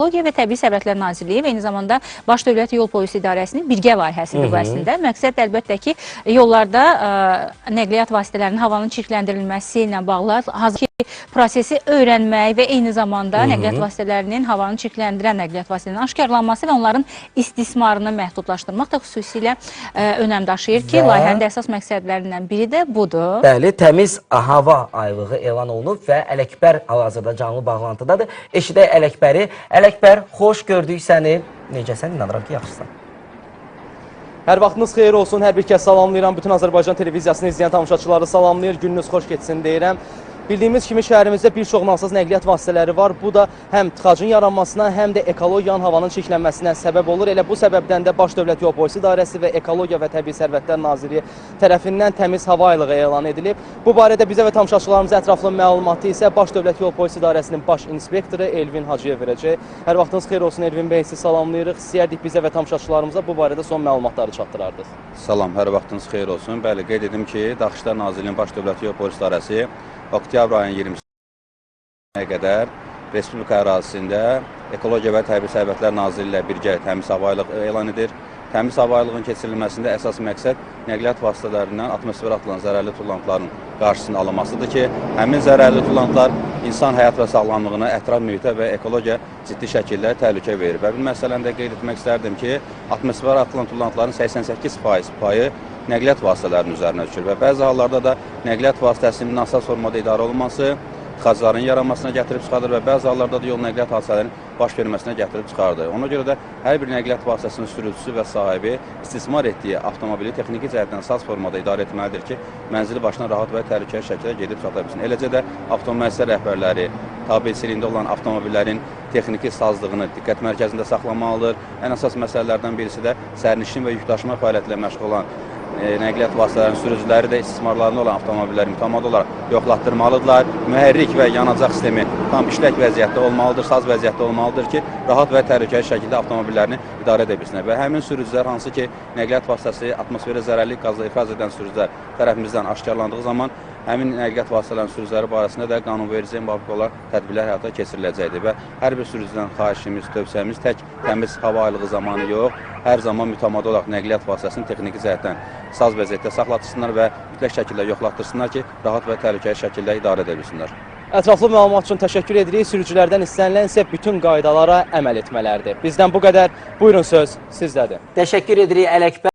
Ekologiya və Təbii Sərvətlər Nazirliyi və eyni zamanda Baş Dövlət Yol Polisi İdarəsinin birgə layihəsidir bu əslində. Məqsəd əlbəttə ki, yollarda nəqliyyat vasitələrinin havanın çirkləndirilməsi ilə bağlı hazırki prosesi öyrənmək və eyni zamanda nəqliyyat vasitələrinin havanı çirkləndirən nəqliyyat vasitələrinin aşkarlanması və onların istismarını məhdudlaşdırmaq da xüsusilə önəm daşıyır ki, layihənin əsas məqsədlərindən biri də budur. Bəli, təmiz hava aylığı elan olunub və Ələkbər hal-hazırda canlı bağlantıdadır. Eşidək Ələkbəri. Ələkbər, xoş gördük səni. Necəsən? İnanıram ki, yaxşısan. Hər vaxtınız xeyir olsun. Hər bir kəs salamlayıram. Bütün Azərbaycan televiziyasını izləyən tamaşaçıları salamlayır. Gününüz xoş getsin deyirəm. Bildiyimiz kimi şəhərimizdə bir çox nasaz nəqliyyat vasitələri var. Bu da həm tıxacın yaranmasına, həm də ekologiyanın havanın çirklənməsinə səbəb olur. Elə bu səbəbdən də Baş Dövlət Yol Polisi İdarəsi və Ekologiya və Təbii Sərvətlər Nazirliyi tərəfindən təmiz hava aylığı elan edilib. Bu barədə bizə və tamaşaçılarımıza ətraflı məlumatı isə Baş Dövlət Yol Polisi İdarəsinin baş inspektoru Elvin Hacıyev verəcək. Hər vaxtınız xeyir olsun Elvin bəy, sizi salamlayırıq. İstəyərdik bizə və tamaşaçılarımıza bu barədə son məlumatları çatdırardıq. Salam, hər vaxtınız xeyir olsun. Bəli, qeyd edim ki, Daxillər Nazirliyinin Baş Dövlət Yol Polisi İdarəsi oktyabr ayının 20-nə qədər Respublika ərazisində Ekologiya və Təbii Sərvətlər Nazirliyi ilə birgə təmiz hava aylığı elan edir. Təmiz hava aylığının keçirilməsində əsas məqsəd nəqliyyat vasitələrindən atmosferə atılan zərərli tullantıların qarşısının alınmasıdır ki, həmin zərərli tullantılar insan həyat və sağlamlığına, ətraf mühitə və ekologiya ciddi şəkildə təhlükə verir. Və bir məsələni də qeyd etmək istərdim ki, atmosferə atılan tullantıların 88% payı nəqliyyat vasitələrinin üzərinə düşür və bəzi hallarda da nəqliyyat vasitəsinin nasaz formada idarə olunması tıxacların yaranmasına gətirib çıxardır və bəzi hallarda da yol nəqliyyat hadisələrinin baş verməsinə gətirib çıxardır. Ona görə də hər bir nəqliyyat vasitəsinin sürücüsü və sahibi istismar etdiyi avtomobili texniki cəhətdən saz formada idarə etməlidir ki, mənzili başına rahat və təhlükəli şəkildə gedib çata bilsin. Eləcə də avtomühəssisə rəhbərləri tabeçiliyində olan avtomobillərin texniki sazlığını diqqət mərkəzində saxlamalıdır. Ən əsas məsələlərdən birisi də sərnişin və yükdaşıma fəaliyyətlə məşğul olan nəqliyyat vasitələrinin sürücüləri də istismarlarında olan avtomobilləri mütəmadi olaraq yoxlatdırmalıdırlar. Mühərrik və yanacaq sistemi tam işlək vəziyyətdə olmalıdır, saz vəziyyətdə olmalıdır ki, rahat və təhlükəli şəkildə avtomobillərini idarə edə bilsinlər. Və həmin sürücülər, hansı ki, nəqliyyat vasitəsi atmosferə zərərli qazla ifraz edən sürücülər tərəfimizdən aşkarlandığı zaman həmin nəqliyyat vasitələrinin sürücüləri barəsində də qanunverici müvafiq olaraq tədbirlər həyata keçiriləcəkdir və hər bir sürücüdən xahişimiz, tövsiyəmiz tək təmiz hava aylığı zamanı yox, hər zaman mütəmadi olaraq nəqliyyat vasitəsini texniki cəhətdən saz vəziyyətdə saxlatırsınlar və mütləq şəkildə yoxlatırsınlar ki, rahat və təhlükəli şəkildə idarə edə bilsinlər. Ətraflı məlumat üçün təşəkkür edirik. Sürücülərdən istənilən isə bütün qaydalara əməl etmələrdir. Bizdən bu qədər. Buyurun, söz sizdədir. Təşəkkür edirik Ələkbər.